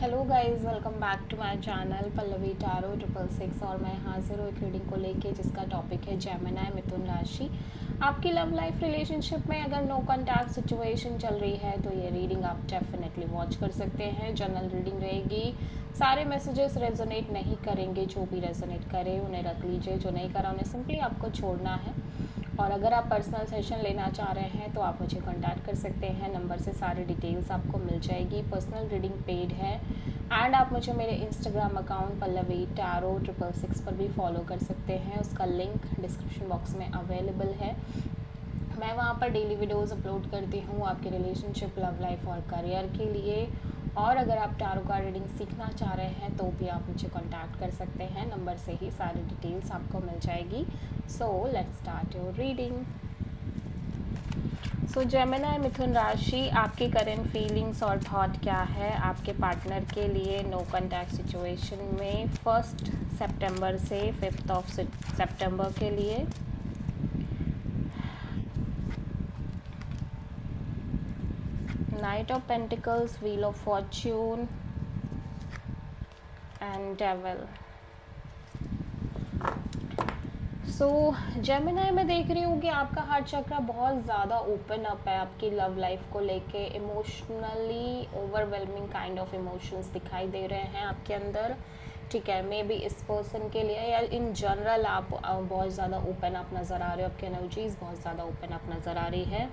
Hello guys, welcome back to my channel Pallavi tarot 666। और मैं हाजिर हूँ एक रीडिंग को लेके जिसका टॉपिक है जेमिनी मिथुन राशि। आपकी लव लाइफ रिलेशनशिप में अगर नो कॉन्टैक्ट सिचुएशन चल रही है तो ये रीडिंग आप डेफिनेटली वॉच कर सकते हैं। जनरल रीडिंग रहेगी, सारे मैसेजेस रेजोनेट नहीं करेंगे। जो भी रेजोनेट करे उन्हें रख लीजिए, जो नहीं करा उन्हें सिंपली आपको छोड़ना है। और अगर आप पर्सनल सेशन लेना चाह रहे हैं तो आप मुझे कांटेक्ट कर सकते हैं, नंबर से सारी डिटेल्स आपको मिल जाएगी। पर्सनल रीडिंग पेड है एंड आप मुझे मेरे इंस्टाग्राम अकाउंट पल्लवी टारो 666 पर भी फॉलो कर सकते हैं। उसका लिंक डिस्क्रिप्शन बॉक्स में अवेलेबल है। मैं वहाँ पर डेली वीडियोस अपलोड करती हूँ आपके रिलेशनशिप, लव लाइफ और करियर के लिए। और अगर आप टारो का रीडिंग सीखना चाह रहे हैं तो भी आप मुझे कांटेक्ट कर सकते हैं, नंबर से ही सारी डिटेल्स आपको मिल जाएगी। So let's start your reading. So Gemini मिथुन राशि, आपकी करंट फीलिंग्स और थॉट क्या है आपके पार्टनर के लिए नो कॉन्टैक्ट सिचुएशन में 1 सितंबर से 5 सितंबर के लिए। Night of pentacles, wheel of Fortune and devil. So Gemini मैं देख रही हूँ कि आपका हार्ट चक्र बहुत ज़्यादा ओपन अप है आपकी लव लाइफ को लेके। Emotionally overwhelming kind of emotions दिखाई दे रहे हैं आपके अंदर। ठीक है, मे बी इस पर्सन के लिए या इन जनरल आप बहुत ज़्यादा ओपन अप नज़र आ रहे हो। आपकी एनर्जीज बहुत ज़्यादा ओपन अप नज़र आ रही है।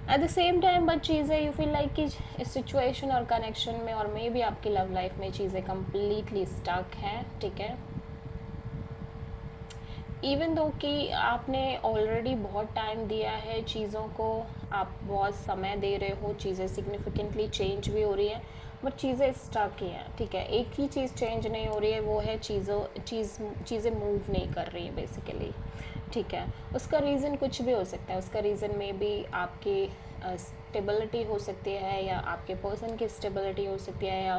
At the same time but चीज़ें यू फील लाइक कि इस सिचुएशन और कनेक्शन में और मे बी आपकी लव लाइफ में चीज़ें कम्प्लीटली स्टक हैं। ठीक है, इवन दो कि आपने ऑलरेडी बहुत टाइम दिया है चीज़ों को, आप बहुत समय दे रहे हो, चीज़ें सिग्निफिकेंटली चेंज भी हो रही हैं बट चीज़ें स्टक ही हैं। ठीक है, एक ही चीज़ चेंज नहीं हो रही है, वो है चीज़ें मूव नहीं कर रही है बेसिकली। ठीक है, उसका रीज़न कुछ भी हो सकता है। उसका रीज़न में भी आपकी स्टेबिलिटी हो सकती है या आपके पर्सन की स्टेबिलिटी हो सकती है या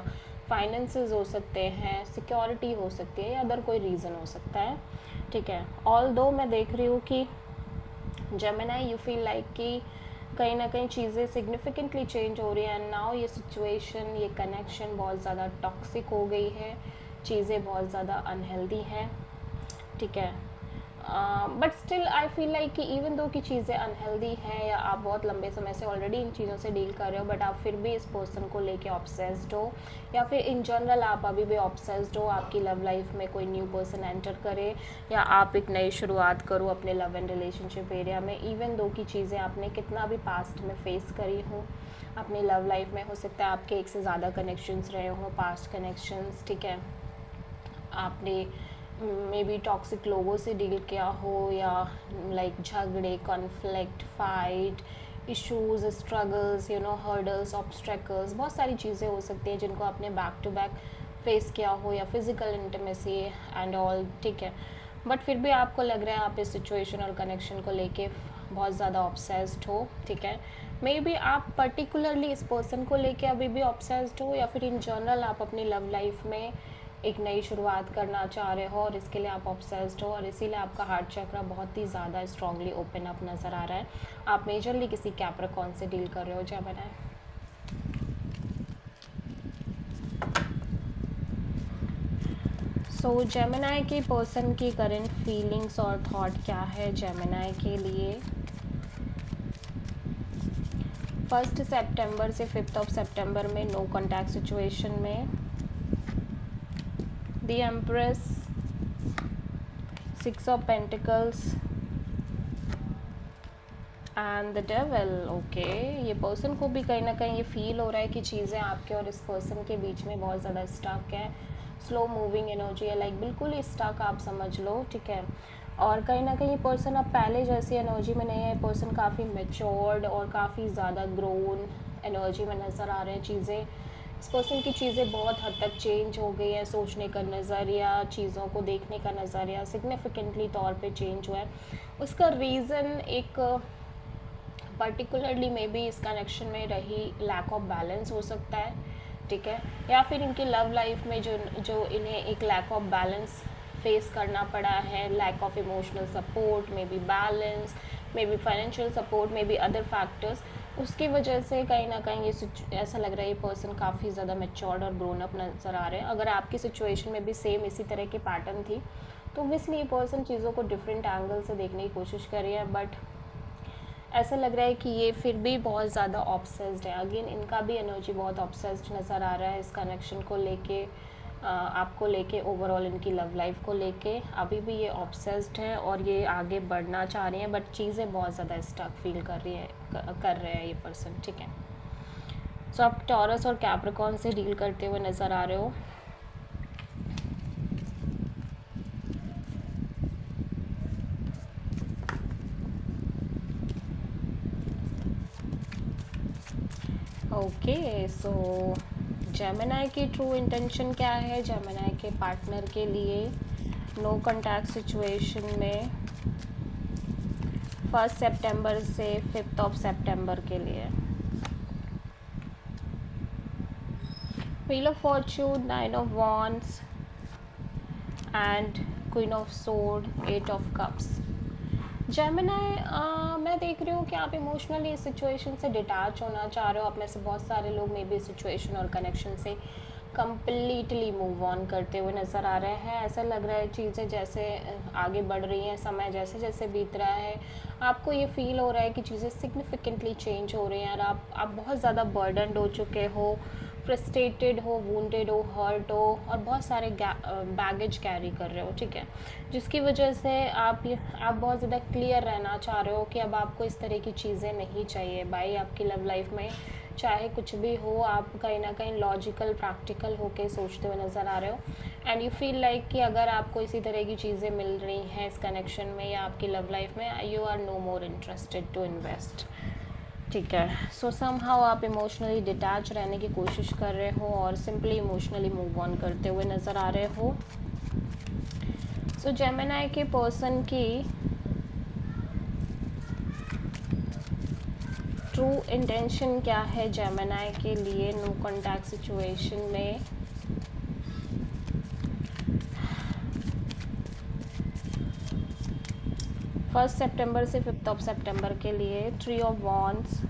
फाइनेंसेस हो सकते हैं, सिक्योरिटी हो सकती है या अदर कोई रीज़न हो सकता है। ठीक है, ऑल दो मैं देख रही हूँ कि जेमिनी यू फील लाइक कि कहीं ना कहीं चीज़ें सिग्निफिकेंटली चेंज हो रही है एंड नाउ ये सिचुएशन, ये कनेक्शन बहुत ज़्यादा टॉक्सिक हो गई है, चीज़ें बहुत ज़्यादा अनहेल्दी हैं। ठीक है, but still I feel like कि इवन दो कि चीज़ें अनहेल्दी हैं या आप बहुत लंबे समय से ऑलरेडी इन चीज़ों से डील कर रहे हो बट आप फिर भी इस पर्सन को लेके ऑब्सेस्ड हो या फिर इन जनरल आप अभी भी ऑब्सेस्ड हो। आपकी लव लाइफ में कोई न्यू पर्सन एंटर करे या आप एक नई शुरुआत करो अपने लव एंड रिलेशनशिप एरिया में। इवन दो की चीज़ें आपने कितना भी पास्ट में फेस करी हो अपनी लव लाइफ में, हो सकता है आपके एक से ज़्यादा कनेक्शंस रहे हों, पास्ट कनेक्शंस। ठीक है, आपने मे बी टॉक्सिक लोगों से डील किया हो या लाइक झगड़े, conflict, fight, issues, struggles, you know, hurdles, obstacles, बहुत सारी चीज़ें हो सकती हैं जिनको आपने बैक टू बैक फेस किया हो या फिज़िकल इंटीमेसी एंड ऑल। ठीक है, बट फिर भी आपको लग रहा है आप इस सिचुएशन और कनेक्शन को लेके बहुत ज़्यादा ऑब्सेस्ड हो। ठीक है, मे बी आप पर्टिकुलरली इस पर्सन को लेके अभी भी ऑब्सेस्ड हो या फिर इन जनरल आप अपनी लव लाइफ में एक नई शुरुआत करना चाह रहे हो और इसके लिए आप ऑब्सेस्ड हो और इसीलिए आपका हार्ट चक्र बहुत ही ज़्यादा स्ट्रांगली ओपन अप नज़र आ रहा है। आप मेजरली किसी कैप्रिकॉर्न से डील कर रहे हो जेमिनी। सो जेमिनी के पर्सन की करंट फीलिंग्स और थॉट क्या है जेमिनी के लिए 1 सितंबर से 5 सितंबर में नो कॉन्टैक्ट सिचुएशन में। The empress, 6 of pentacles and the devil. Okay, ये पर्सन को भी कहीं ना कहीं ये फील हो रहा है कि चीज़ें आपके और इस पर्सन के बीच में बहुत ज़्यादा स्टक है, स्लो मूविंग एनर्जी है, लाइक बिल्कुल ही स्टक आप समझ लो। ठीक है, और कहीं ना कहीं पर्सन अब पहले जैसी एनर्जी में नहीं है। पर्सन काफ़ी मेच्योर्ड और काफ़ी ज़्यादा ग्रोन एनर्जी में नज़र आ रहे हैं। चीज़ें, इस पर्सन की चीज़ें बहुत हद तक चेंज हो गई है, सोचने का नज़रिया, चीज़ों को देखने का नज़रिया सिग्निफिकेंटली तौर पे चेंज हुआ है। उसका रीज़न एक पर्टिकुलरली मे बी इस कनेक्शन में रही लैक ऑफ बैलेंस हो सकता है। ठीक है, या फिर इनकी लव लाइफ में जो इन्हें एक लैक ऑफ बैलेंस फेस करना पड़ा है, lack of emotional support, maybe balance, maybe financial support, maybe other factors. उसकी वजह से कहीं ना कहीं ऐसा लग रहा है ये पर्सन काफ़ी ज़्यादा मैच्योर्ड और ग्रोन अप नज़र आ रहे हैं। अगर आपकी सिचुएशन में भी सेम इसी तरह की पैटर्न थी तो ऑब्वियसली ये पर्सन चीज़ों को डिफरेंट एंगल से देखने की कोशिश कर रही है, बट ऐसा लग रहा है कि ये फिर भी बहुत ज़्यादा ऑब्सेस्ड है। अगेन इनका भी एनर्जी बहुत ऑब्सेस्ड नज़र आ रहा है इस कनेक्शन को लेके, आपको लेके, ओवरऑल इनकी लव लाइफ को लेके अभी भी ये ऑब्सेस्ड है और ये आगे बढ़ना चाह रही हैं, बट चीज़ें बहुत ज़्यादा स्टक फील कर रही है, कर रहे हैं ये पर्सन, ठीक है। सो आप टॉरस और कैप्रिकॉर्न से डील करते हुए नज़र आ रहे हो। ओके, सो जेमिनी की ट्रू इंटेंशन क्या है जेमिनी के पार्टनर के लिए नो कॉन्टैक्ट सिचुएशन में 1 सितंबर से 5 सितंबर के लिए? Wheel of Fortune, 9 of wands and queen of sword, 8 of cups. Gemini, मैं देख रही हूँ कि आप इमोशनली इस सिचुएशन से डिटैच होना चाह रहे हो। आप में से बहुत सारे लोग मे बी सिचुएशन और कनेक्शन से कम्प्लीटली मूव ऑन करते हुए नज़र आ रहे हैं। ऐसा लग रहा है चीज़ें जैसे आगे बढ़ रही हैं, समय जैसे जैसे बीत रहा है आपको ये फील हो रहा है कि चीज़ें सिग्निफिकेंटली चेंज हो रही हैं और आप बहुत ज़्यादा बर्डनड हो चुके हो, फ्रस्ट्रेटेड हो, वूंडेड हो, हर्ट हो और बहुत सारे बैगेज कैरी कर रहे हो, ठीक है, जिसकी वजह से आप बहुत ज़्यादा क्लियर रहना चाह रहे हो कि अब आपको इस तरह की चीज़ें नहीं चाहिए भाई आपकी लव लाइफ में। चाहे कुछ भी हो, आप कहीं ना कहीं लॉजिकल प्रैक्टिकल होके सोचते हुए नज़र आ रहे हो एंड यू फील लाइक कि अगर आपको इसी तरह की चीज़ें मिल रही हैं इस कनेक्शन में या आपकी लव लाइफ में, you are no more interested to invest, ठीक है। सो समहाउ आप इमोशनली डिटैच रहने की कोशिश कर रहे हो और सिंपली इमोशनली मूव ऑन करते हुए नज़र आ रहे हो। सो जेमिनी के पर्सन की ट्रू इंटेंशन क्या है जेमिनी के लिए नो कॉन्टैक्ट सिचुएशन में 1 सितंबर से 5 सितंबर के लिए? 3 of wands,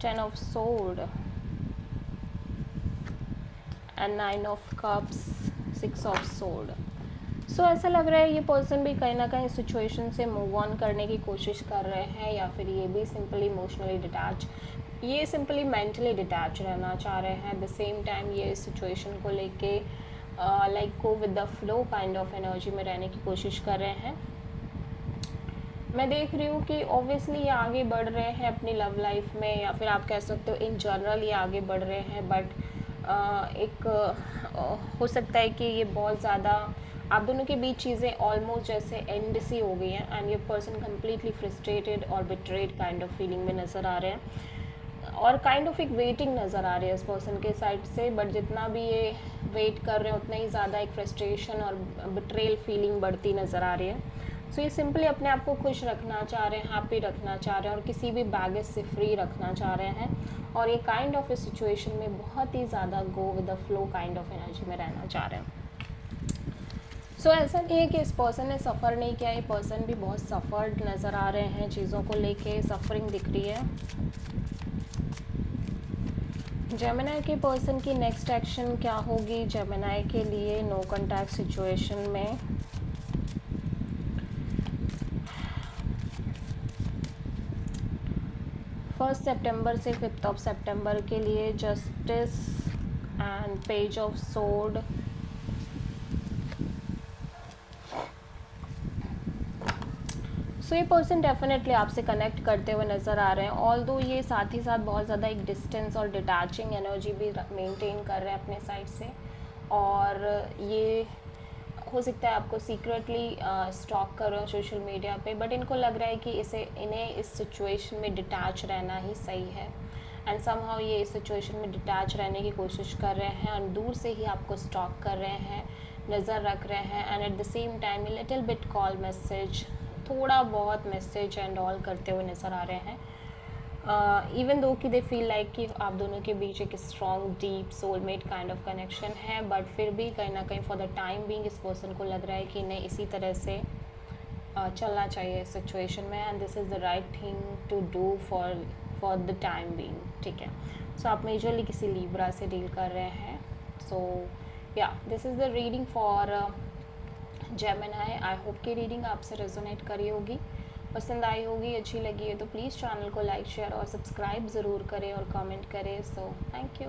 10 of sword and 9 of cups, 6 of sword. So ऐसा लग रहा है ये पर्सन भी कहीं ना कहीं सिचुएशन से मूव ऑन करने की कोशिश कर रहे हैं या फिर ये भी सिंपली इमोशनली डिटैच, ये सिंपली मेंटली डिटैच रहना चाह रहे हैं। एट द सेम टाइम ये सिचुएशन को लेके like go with the flow kind of energy में रहने की कोशिश कर रहे हैं। मैं देख रही हूँ कि ऑब्वियसली ये आगे बढ़ रहे हैं अपनी लव लाइफ में या फिर आप कह सकते हो इन जनरल ये आगे बढ़ रहे हैं, बट एक हो सकता है कि ये बहुत ज़्यादा आप दोनों के बीच चीज़ें ऑलमोस्ट जैसे एंड सी हो गई हैं एंड ये पर्सन कम्प्लीटली फ्रस्ट्रेटेड और बिट्रेड काइंड ऑफ फीलिंग में नज़र आ रहे हैं और काइंड ऑफ एक वेटिंग नज़र आ रही है इस पर्सन के साइड से, बट जितना भी ये वेट कर रहे हैं उतना ही ज़्यादा एक फ्रस्ट्रेशन और बिट्रेल फीलिंग बढ़ती नज़र आ रही है। सो ये सिंपली अपने आप को खुश रखना चाह रहे हैं, हैप्पी रखना चाह रहे हैं और किसी भी बैगेज से फ्री रखना चाह रहे हैं और ये काइंड ऑफ इस सिचुएशन में बहुत ही ज़्यादा go with the flow kind of energy में रहना चाह रहे हैं। सो ऐसा नहीं है कि इस पर्सन ने सफ़र नहीं किया, ये पर्सन भी बहुत सफ़र्ड नज़र आ रहे हैं, चीज़ों को लेके सफरिंग दिख रही है। जेमिनी के पर्सन की नेक्स्ट एक्शन क्या होगी जेमिनी के लिए नो कॉन्टैक्ट सिचुएशन में? फर्स्ट सितंबर से 5 सितंबर के लिए justice and page of sword, so ये पर्सन डेफिनेटली आपसे कनेक्ट करते हुए नज़र आ रहे हैं, ऑल्दो ये साथ ही साथ बहुत ज़्यादा एक डिस्टेंस और डिटैचिंग एनर्जी भी मेंटेन कर रहे हैं अपने साइड से और ये हो सकता है आपको सीक्रेटली स्टॉक कर रहे हो सोशल मीडिया पे, बट इनको लग रहा है कि इन्हें इस सिचुएशन में डिटैच रहना ही सही है एंड समहाउ ये इस सिचुएशन में डिटैच रहने की कोशिश कर रहे हैं और दूर से ही आपको स्टॉक कर रहे हैं, नज़र रख रहे हैं and at the same time little bit call message, थोड़ा बहुत मैसेज एंड ऑल करते हुए नज़र आ रहे हैं। इवन दो कि दे फील लाइक कि आप दोनों के बीच एक strong deep soulmate kind of connection है, बट फिर भी कहीं ना कहीं फॉर द टाइम बीइंग इस पर्सन को लग रहा है कि इन्हें इसी तरह से चलना चाहिए इस सिचुएशन में, and this is the right thing to do for the time being, ठीक है। सो आप मेजरली किसी लिब्रा से डील कर रहे हैं। सो या this is the reading for Gemini. I hope कि रीडिंग आपसे रेजोनेट करी होगी, पसंद आई होगी, अच्छी लगी है तो प्लीज़ चैनल को लाइक शेयर और सब्सक्राइब ज़रूर करें और कमेंट करें। So thank you.